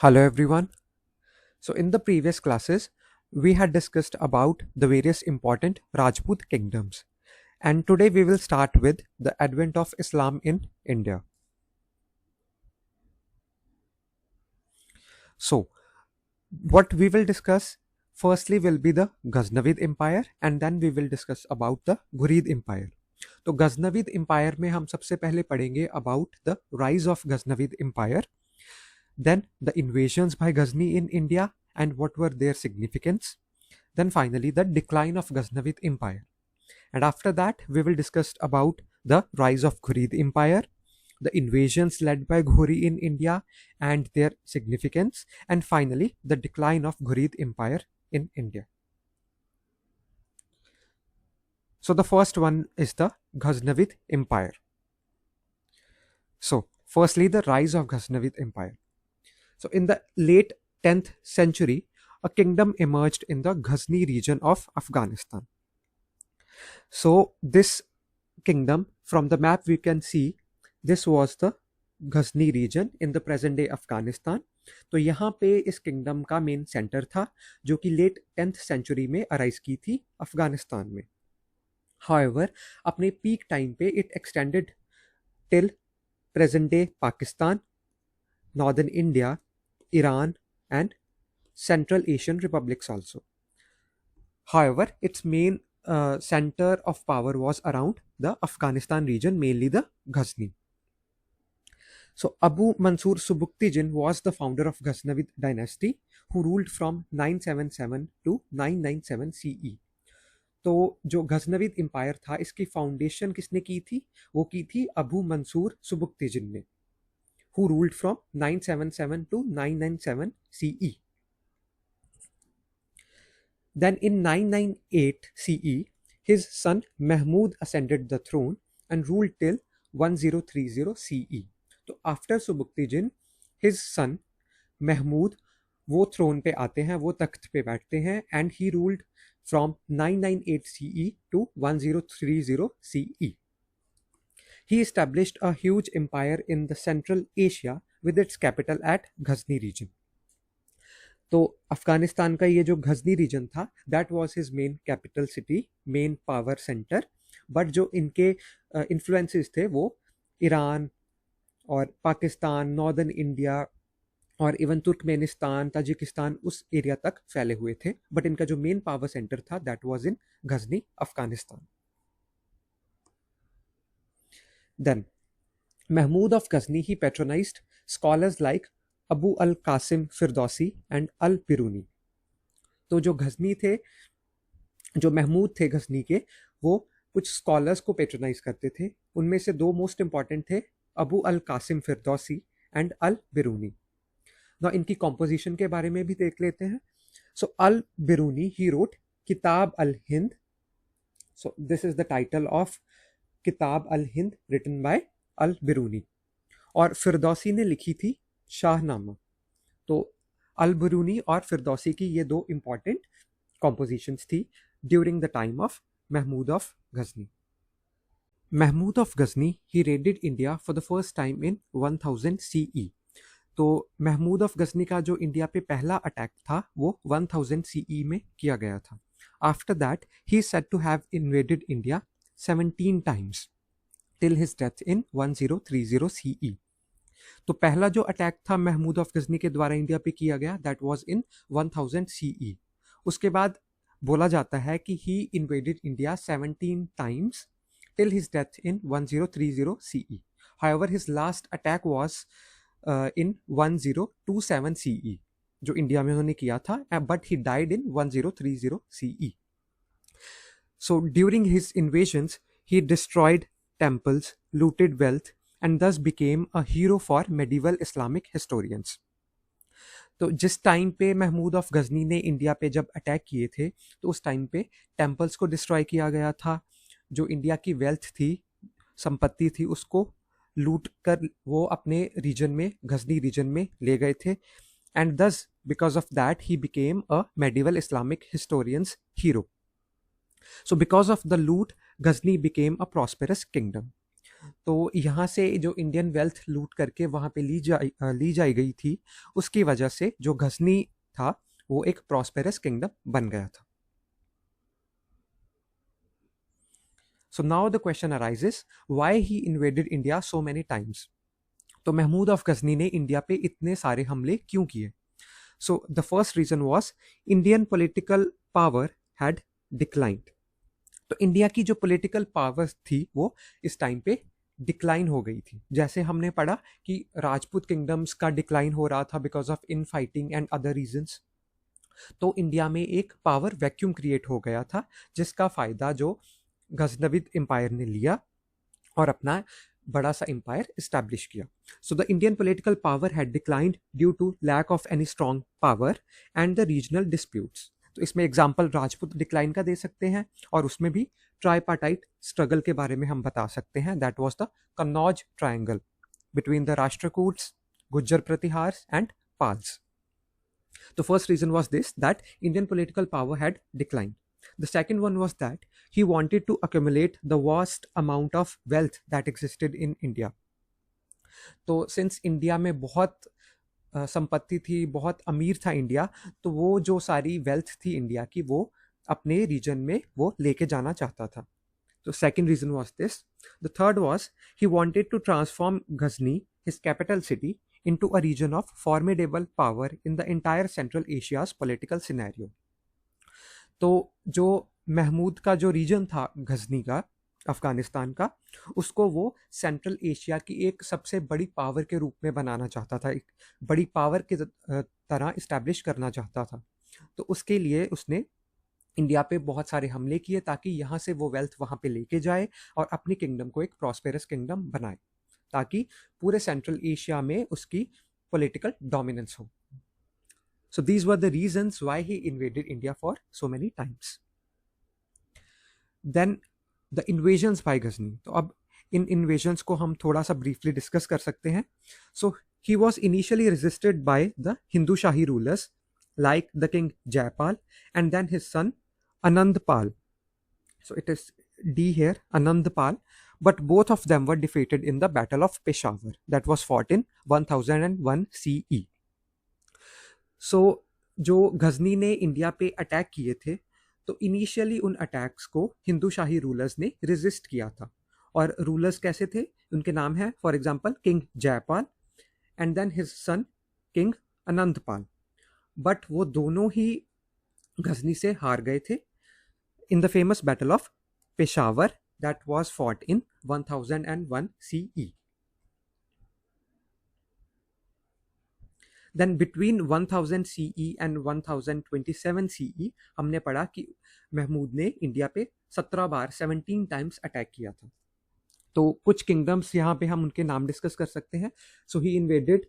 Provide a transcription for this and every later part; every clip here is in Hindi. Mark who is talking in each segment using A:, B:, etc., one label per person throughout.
A: Hello everyone. So in the previous classes, we had discussed about the various important Rajput kingdoms. And today we will start with the advent of Islam in India. So what we will discuss firstly will be the Ghaznavid Empire and then we will discuss about the Ghurid Empire. तो गजनविद एम्पायर में हम सबसे पहले पढ़ेंगे about the rise of Ghaznavid empire, then the invasions by Ghazni in India and what were their significance, then finally the decline of Ghaznavid Empire. And after that, we will discuss about the rise of Ghurid Empire, the invasions led by Ghuri in India and their significance, and finally the decline of Ghurid Empire in India. So the first one is the Ghaznavid Empire. So firstly, the rise of Ghaznavid Empire. So in the late 10th century, a kingdom emerged in the Ghazni region of Afghanistan. So this kingdom, from the map we can see, this was the Ghazni region in the present day Afghanistan. तो यहाँ पे इस किंगडम का मेन सेंटर था जो कि लेट 10th सेंचुरी में अराइज की थी अफगानिस्तान में. However, अपने पीक टाइम पे it extended till present day Pakistan, northern India, Iran and Central Asian republics also. However, its main center of power was around the Afghanistan region, mainly the Ghazni. So Abu Mansur Subuktigin was the founder of Ghaznavid dynasty who ruled from 977 to 997 CE. तो जो गजनविद एम्पायर था इसकी फाउंडेशन किसने की थी? वो की थी अबू मंसूर सुबुक्तिजिन ने, who ruled from 977 to 997 CE. Then in 998 CE, his son Mahmud ascended the throne and ruled till 1030 CE. तो after Subuktigin, his son Mahmud वो थ्रोन पे आते हैं, वो तख्त पे बैठते हैं, and he ruled from 998 CE to 1030 CE. He established a huge empire in the Central Asia with its capital at Ghazni region. तो अफगानिस्तान का ये जो गजनी रीजन था that was his main capital city, main power center. But जो इनके इन्फ्लुएंसेस थे वो ईरान और पाकिस्तान, नॉर्दर्न इंडिया और इवन तुर्कमेनिस्तान, ताजिकिस्तान उस एरिया तक फैले हुए थे. बट इनका जो मेन पावर सेंटर था that was in Ghazni, Afghanistan. Then, Mahmud of Ghazni, he patronized scholars like Abu al-Qasim Firdausi and al-Biruni. तो जो गजनी थे, जो महमूद थे गजनी के, वो कुछ स्कॉलर्स को पेट्रोनाइज करते थे. उनमें से दो मोस्ट इंपॉर्टेंट थे, अबू अल कासिम फिरदौसी एंड अल बिरूनी. ना इनकी कॉम्पोजिशन के बारे में भी देख लेते हैं. सो अल बिरूनी ही रोट किताब Al Hind. So this is the title of kitab Al Hind written by Al Biruni. और फिरदौसी ने लिखी थी शाहनामा. तो अल बिरूनी और फिरदौसी की ये दो इंपॉर्टेंट कॉम्पोजिशंस थी during the time of Mahmud of Ghazni. Mahmud of Ghazni he raided India for the first time in 1000 CE. तो महमूद ऑफ गजनी का जो इंडिया पे पहला अटैक था वो 1000 CE में किया गया था. After that he is said to have invaded India 17 times till his death in 1030 CE. तो पहला जो अटैक था महमूद ऑफ गजनी के द्वारा इंडिया पे किया गया दैट वाज इन 1000 CE. उसके बाद बोला जाता है कि ही invaded India 17 times till his death in 1030 CE. However, his last attack was in 1027 CE, जो इंडिया में उन्होंने किया था, but he died in 1030 CE. So during his invasions, he destroyed temples, looted wealth, and thus became a hero for medieval Islamic historians. तो जिस टाइम पे महमूद ऑफ गजनी ने इंडिया पे जब अटैक किए थे तो उस टाइम पे टेम्पल्स को डिस्ट्रॉय किया गया था. जो इंडिया की वेल्थ थी, संपत्ति थी, उसको लूट कर वो अपने रीजन में, गजनी रीजन में ले गए थे. एंड दस because of that he became a medieval Islamic historians hero. So because of the loot, Ghazni became a prosperous kingdom. तो यहाँ से जो इंडियन वेल्थ लूट करके वहाँ पे ली जाई गई थी, उसकी वजह से जो गजनी था वो एक प्रॉस्पेरस किंगडम बन गया था. So now the question arises, why he invaded India so many times? तो महमूद ऑफ गजनी ने इंडिया पे इतने सारे हमले क्यों किए? So the first reason was Indian political power had declined. तो इंडिया की जो पॉलिटिकल पावर थी वो इस टाइम पे डिक्लाइन हो गई थी. जैसे हमने पढ़ा कि राजपूत किंगडम्स का डिक्लाइन हो रहा था because of in fighting and other reasons. तो इंडिया में एक पावर वैक्यूम क्रिएट हो गया था, जिसका फायदा जो गजनविद एम्पायर ने लिया और अपना बड़ा सा एम्पायर इस्टेब्लिश किया. So the Indian political power had declined due to lack of any strong power and the regional disputes. तो इसमें एग्जाम्पल राजपूत डिक्लाइन का दे सकते हैं, और उसमें भी ट्राईपार्टाइट स्ट्रगल के बारे में हम बता सकते हैं. That was the Kannauj triangle between the Rashtrakutas, Gurjara Pratiharas and Palas. The first reason was this, that Indian political power had declined. The second one was that he wanted to accumulate the vast amount of wealth that existed in India. तो since इंडिया में बहुत संपत्ति थी, बहुत अमीर था इंडिया, तो वो जो सारी वेल्थ थी इंडिया की वो अपने रीजन में वो लेके जाना चाहता था. तो second reason was this. The third was he wanted to transform Ghazni, his capital city, into a region of formidable power in the entire Central Asia's political scenario. तो जो महमूद का जो रीजन था गजनी का, अफगानिस्तान का, उसको वो सेंट्रल एशिया की एक सबसे बड़ी पावर के रूप में बनाना चाहता था, एक बड़ी पावर के तरह इस्टेब्लिश करना चाहता था. तो उसके लिए उसने इंडिया पे बहुत सारे हमले किए ताकि यहाँ से वो वेल्थ वहाँ पे लेके जाए और अपनी किंगडम को एक प्रॉस्पेरस किंगडम बनाए, ताकि पूरे सेंट्रल एशिया में उसकी पॉलिटिकल डोमिनेंस हो. So these were the reasons why he invaded India for so many times. Then the invasions by Ghazni. तो अब इन invasions को हम थोड़ा सा briefly discuss कर सकते हैं. So he was initially resisted by the Hindu Shahi rulers like the king Jaipal and then his son Anandpal. So it is D here, Anandpal. But both of them were defeated in the Battle of Peshawar that was fought in 1001 CE. सो जो गजनी ने इंडिया पे अटैक किए थे, तो इनिशियली उन अटैक्स को हिंदू शाही रूलर्स ने रेजिस्ट किया था. और रूलर्स कैसे थे? उनके नाम है for example king Jaipal and then his son king Anantpal. But वो दोनों ही गजनी से हार गए थे in the famous battle of Peshawar that was fought in 1001 CE. Then between 1000 CE and 1027 CE हमने पढ़ा कि महमूद ने इंडिया पे 17 बार 17 टाइम्स अटैक किया था. तो कुछ किंगडम्स यहाँ पे हम उनके नाम डिस्कस कर सकते हैं. So he invaded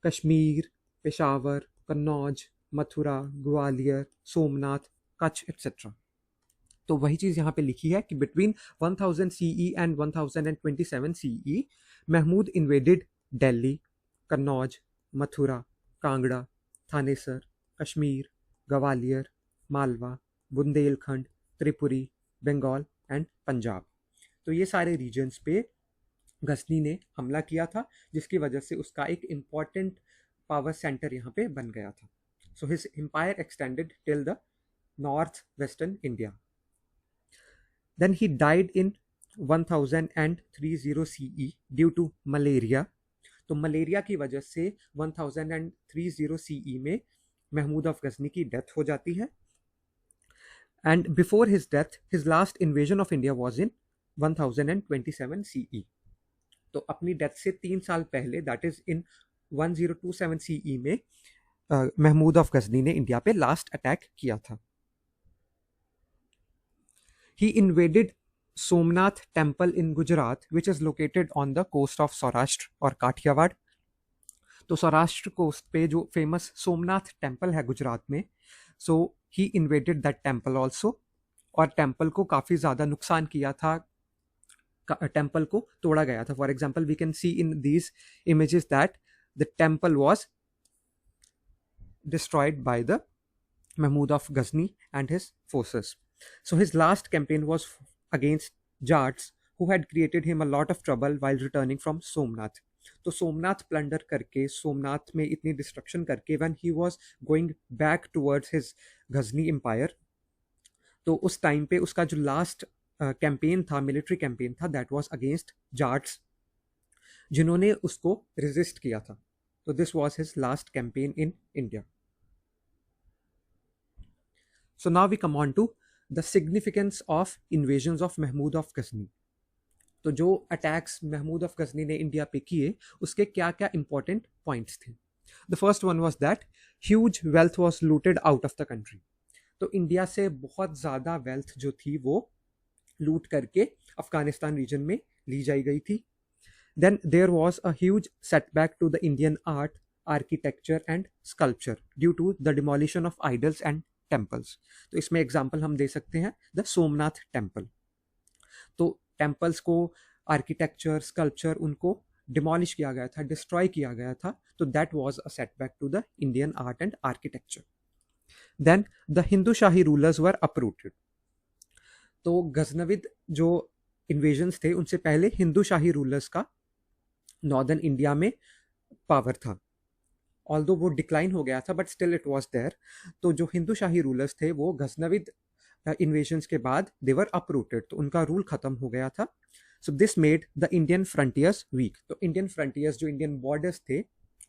A: Kashmir, Peshawar, Kannauj, Mathura, Gwalior, Somnath, Kutch etcetera. तो वही चीज़ यहाँ पे लिखी है कि between 1000 CE and 1027 CE Mahmud invaded Delhi, Kannauj, Mathura, Kangra, Thanesar, Kashmir, Gwalior, Malwa, Bundelkhand, Tripuri, Bengal and Punjab. तो ये सारे रीजन्स पे गजनी ने हमला किया था, जिसकी वजह से उसका एक इम्पॉर्टेंट पावर सेंटर यहाँ पे बन गया था. So his empire extended till the north western India. Then he died in 1030 CE due to malaria. तो मलेरिया की वजह से 1030 CE में महमूद ऑफ गजनी की डेथ हो जाती है. And before his death his last invasion of India was in 1027 CE. तो अपनी डेथ से 3 साल पहले, दैट इज इन 1027 CE में महमूद ऑफ गजनी ने इंडिया पे लास्ट अटैक किया था. ही invaded Somnath temple in Gujarat, which is located on the coast of Saurashtra और काठियावाड़. तो सौराष्ट्र कोस्ट पे जो फेमस सोमनाथ टेम्पल है गुजरात में, सो he invaded that temple also, और टेम्पल को काफ़ी ज़्यादा नुकसान किया था, टेम्पल को तोड़ा गया था. For example we can see in these images that the temple was destroyed by the Mahmud of Ghazni and his forces. So his last campaign was against Jats who had created him a lot of trouble while returning from Somnath. तो सोमनाथ प्लंडर करके, सोमनाथ में इतनी डिस्ट्रक्शन करके, when he was going back towards his Ghazni empire, तो उस टाइम पे उसका जो लास्ट कैंपेन था, मिलिट्री कैंपेन था, दैट वाज अगेंस्ट जाट्स, जिन्होंने उसको रेजिस्ट किया था. तो this was his last campaign in India. So now we come on to the significance of invasions of Mahmud of Ghazni. तो जो अटैक्स महमूद ऑफ गजनी ने इंडिया पे किए, उसके क्या क्या इंपॉर्टेंट पॉइंट्स थे. The first one was that huge wealth was looted out of the country. तो इंडिया से बहुत ज़्यादा वेल्थ जो थी वो लूट करके अफगानिस्तान रीजन में ली जाई गई थी. Then there was a huge setback to the Indian art, architecture and sculpture due to the demolition of idols and temples. तो इसमें एग्जाम्पल हम दे सकते हैं द सोमनाथ टेम्पल. तो टेम्पल्स को, आर्किटेक्चर, स्कल्पचर, उनको डिमोलिश किया गया था, डिस्ट्रॉय किया गया था. तो that was a setback to the Indian art and architecture. Then the Hindu Shahi rulers were uprooted. तो गजनविद जो इन्वेजन्स थे, उनसे पहले हिंदू शाही रूलर्स का नॉर्दर्न इंडिया में पावर था. ऑल्दो वो डिक्लाइन हो गया था, but still it was there. तो जो हिंदू शाही रूलर्स थे वो गजनविद इन्वेजन्स के बाद दे वर अपरूटेड, तो उनका रूल खत्म हो गया था. So this made the Indian frontiers weak. तो इंडियन फ्रंटियर्स, जो इंडियन बॉर्डर्स थे,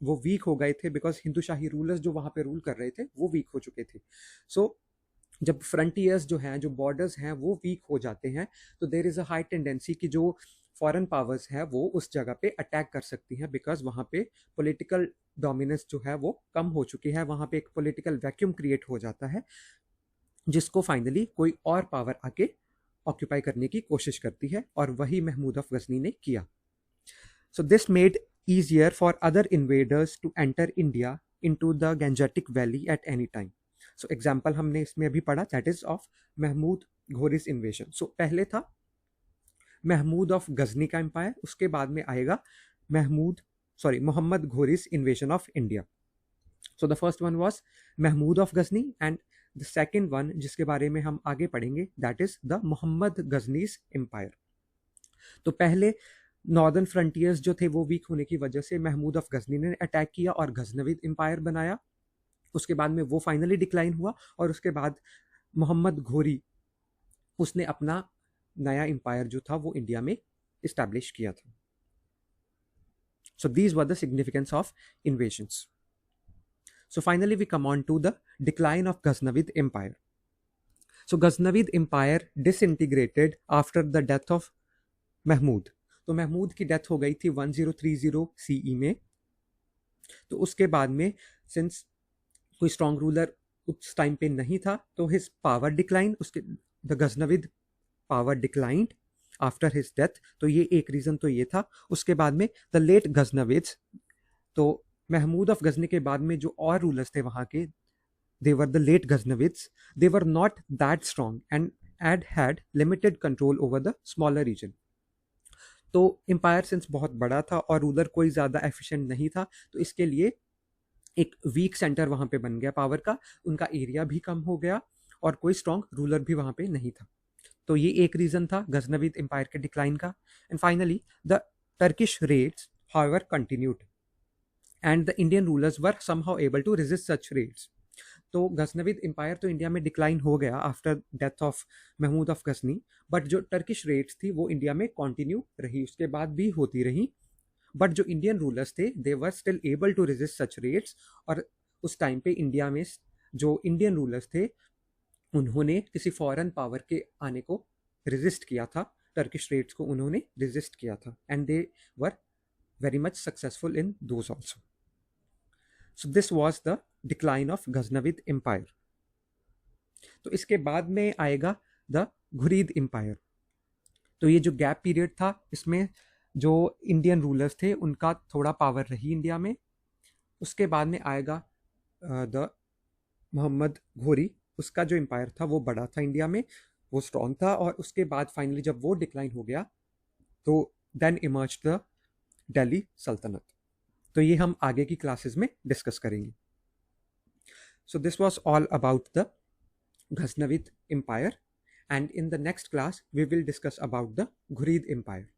A: वो वीक हो गए थे बिकॉज हिंदू शाही रूलर्स जो वहाँ पे रूल कर रहे थे वो वीक हो चुके थे. सो जब फ्रंटियर्स जो हैं, जो बॉर्डर्स हैं, वो वीक हो जाते हैं, तो there is a high tendency कि जो फॉरेन पावर्स हैं वो उस जगह पे अटैक कर सकती हैं, बिकॉज वहाँ पे पॉलिटिकल डोमिनेंस जो है वो कम हो चुकी है. वहाँ पे एक पॉलिटिकल वैक्यूम क्रिएट हो जाता है, जिसको फाइनली कोई और पावर आके ऑक्यूपाई करने की कोशिश करती है, और वही महमूद ऑफ गजनी ने किया. सो this made easier for other invaders to enter India into the Gangetic Valley at any time. So example हमने इसमें अभी पढ़ा, that is of Mahmood घोरिस invasion. So पहले था महमूद ऑफ गजनी का एम्पायर, उसके बाद में आएगा Mohammad Ghori's invasion of India. So the first one was Mahmud of Ghazni, and the second one जिसके बारे में हम आगे पढ़ेंगे, that is the Mohammad गजनी's empire. तो पहले नॉर्दर्न फ्रंटियर्स जो थे वो वीक होने की वजह से महमूद ऑफ गजनी ने अटैक किया और गजनविद एम्पायर बनाया. उसके बाद में वो फाइनली डिक्लाइन हुआ, और उसके बाद मोहम्मद घोरी, उसने अपना नया एम्पायर जो था वो इंडिया में इस्टेब्लिश किया था. So these were the significance of invasions. So finally we come on to the decline of Ghaznavid empire. So Ghaznavid empire disintegrated after the death of Mahmud. तो महमूद की डेथ हो गई थी 1030 CE में. तो उसके बाद में सिंस कोई स्ट्रॉन्ग रूलर उस टाइम पे नहीं था, तो हिज पावर डिक्लाइन, उसके the Ghaznavid power declined after his death. तो ये एक रीज़न तो ये था. उसके बाद में द लेट गजनविद्स, तो महमूद ऑफ गजनी के बाद में जो और रूलर्स थे वहाँ के, they were the late Ghaznavids. They were not that strong and had limited control over the smaller region. तो एम्पायर सिंस बहुत बड़ा था और रूलर कोई ज़्यादा एफिशिएंट नहीं था, तो इसके लिए एक वीक सेंटर वहाँ पे बन गया पावर का. उनका एरिया भी कम हो गया और कोई स्ट्रॉन्ग रूलर भी वहाँ पे नहीं था. तो ये एक रीज़न था गजनविद एम्पायर के डिक्लाइन का. And finally the Turkish raids however continued, and the Indian rulers were somehow able to resist such raids. तो गजनविद एम्पायर तो इंडिया में डिक्लाइन हो गया after death of Mahmud of Ghazni, but जो टर्किश रेड्स थी वो इंडिया में कंटिन्यू रही, उसके बाद भी होती रही. बट जो इंडियन रूलर्स थे they were still able to resist such raids. और उस टाइम पे इंडिया में जो इंडियन रूलर्स थे उन्होंने किसी फॉरेन पावर के आने को रेजिस्ट किया था, टर्किश रेड्स को उन्होंने रेजिस्ट किया था, and they were very much successful in those also. So this was the decline of Ghaznavid empire. तो इसके बाद में आएगा द घुरीद एम्पायर. तो ये जो गैप पीरियड था, इसमें जो इंडियन रूलर्स थे उनका थोड़ा पावर रही इंडिया में. उसके बाद में आएगा द मोहम्मद घोरी. उसका जो एम्पायर था वो बड़ा था इंडिया में, वो स्ट्रॉन्ग था. और उसके बाद फाइनली जब वो डिक्लाइन हो गया तो देन इमर्ज द दिल्ली सल्तनत. तो ये हम आगे की क्लासेस में डिस्कस करेंगे. So this was all about the Ghaznavid empire. and in the next class we will discuss about the Ghurid Empire.